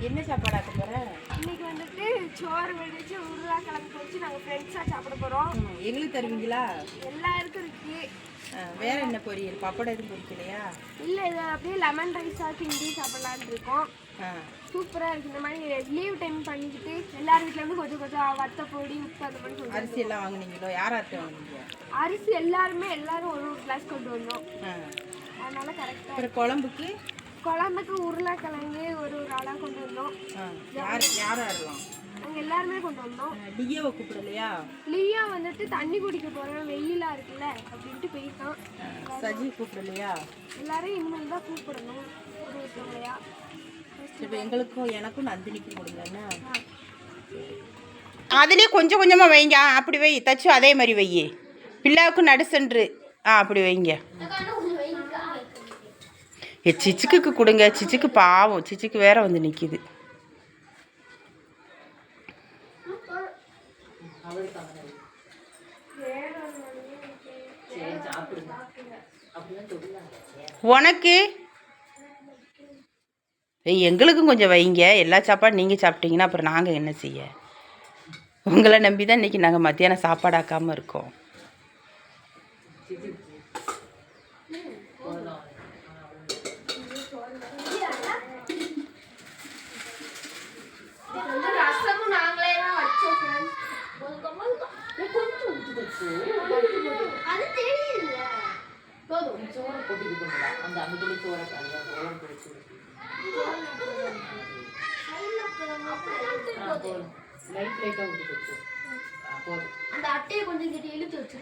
என்ன சாப்பாடு ஆக்க போற? இன்னைக்கு வந்துட்டு சோறு வெடிச்சு உருளைக்கிழங்கு வச்சு நாங்கள் ஃப்ரெண்ட்ஸாக சாப்பிட போகிறோம். எங்களுக்கு தருவீங்களா? எல்லாருக்கும் இருக்கு. வேற என்ன பொரியல்? பப்படம் எதுவும் பொரிக்கலையா? இல்லை, இது அப்படியே லெமன் ரைஸாக கிண்டி சாப்பிடலான்னு இருக்கோம். சூப்பராக இருக்குது. இந்த மாதிரி லீவ் டைம் பண்ணிக்கிட்டு எல்லார் வீட்டிலேருந்து கொஞ்சம் கொஞ்சம் வத்த பொடி உப்பு அந்த மாதிரி கொஞ்சம். அரிசி எல்லாம் வாங்கினீங்களோ? யார்கிட்ட வாங்கினீங்க? அரிசி எல்லாரும் ஒரு ஒரு கிளாஸ் கொண்டு வந்தோம். அதனால கரெக்டாக. அப்புறம் குழம்புக்கு உருளைக்கிழங்கு ஒரு ஆளாக கொண்டு வந்தோம். யாரெல்லாம்? நாங்கள் எல்லாருமே கொண்டு வந்தோம். லியோவை கூப்பிடலையா? லியோ வந்துட்டு தண்ணி குடிக்க போகிறேன், வெயிலாக இருக்குல்ல அப்படின்ட்டு போயிட்டான். சஜி கூப்பிடலையா? எல்லாரும் இனிமேல் தான் கூப்பிடணும் ஒரு ஒருத்தவங்களையா. இப்போ எங்களுக்கும் எனக்கும் நந்தினிக்கு கொடுங்கண்ணா. அதுலேயே கொஞ்சம் கொஞ்சமாக வைங்க. அப்படி வை, தச்சு அதே மாதிரி வை. பிள்ளாவுக்கு நடுசென்று அப்படி வைங்க. சிச்சுக்கு கொடுங்க. சிச்சுக்கு பாவம், சிச்சுக்கு வேற வந்து நிற்கிது. உனக்கு எங்களுக்கும் கொஞ்சம் வைங்க. எல்லா சாப்பாடும் நீங்கள் சாப்பிட்டீங்கன்னா அப்புறம் நாங்கள் என்ன செய்ய? உங்களை நம்பி தான் இன்றைக்கி நாங்கள் மத்தியானம் சாப்பாடு ஆக்காமல் இருக்கோம். அந்த அட்டையை கொஞ்சம் கிட்ட இழுத்து வச்சு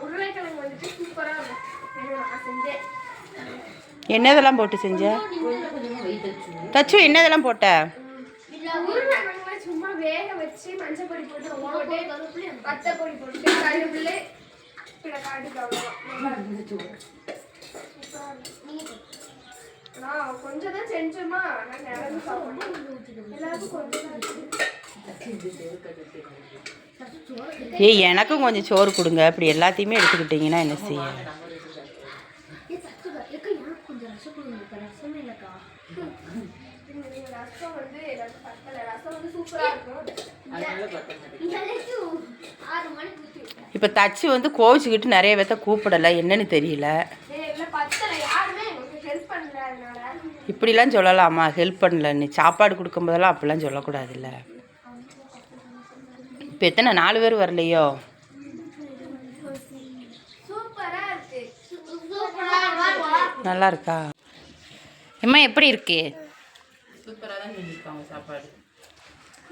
உருளைக்கிழங்கு வந்துட்டு சூப்பரா செஞ்சேன். என்னதெல்லாம் போட்டு செஞ்ச? தச்சு என்னதெல்லாம் போட்ட? உருளைக்கிழங்கு சும்மா வேக வச்சு மஞ்சள் பொடி போட்டு பச்சை பொடி போட்டு கருவேப்பிலை கொஞ்சம் தான் செஞ்சோமா. எனக்கும் கொஞ்சம் சோறு கொடுங்க. அப்படி எல்லாத்தையுமே எடுத்துக்கிட்டீங்கன்னா என்ன செய்ய? இப்போ தச்சு வந்து கோவிச்சுக்கிட்டு நிறைய பேர்த்த கூப்பிடலை, என்னன்னு தெரியல. இப்படிலாம் சொல்லலாமா? ஹெல்ப் பண்ணலன்னு சாப்பாடு கொடுக்கும்போதெல்லாம் அப்படிலாம் சொல்லக்கூடாதுல்ல. இப்போ எத்தனை 4 பேர் வரலையோ? நல்லா இருக்கா? அம்மா எப்படி இருக்கு? சூப்பராக தான் செஞ்சுருக்காங்க சாப்பாடு.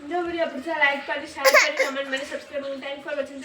இந்த வீடியோ பிடிச்சா லைக் பண்ணி ஷேர் பண்ணி கமெண்ட் பண்ணி சப்ஸ்கிரைப் பண்ணி தேங்க்ஸ் ஃபார் வாட்சிங்.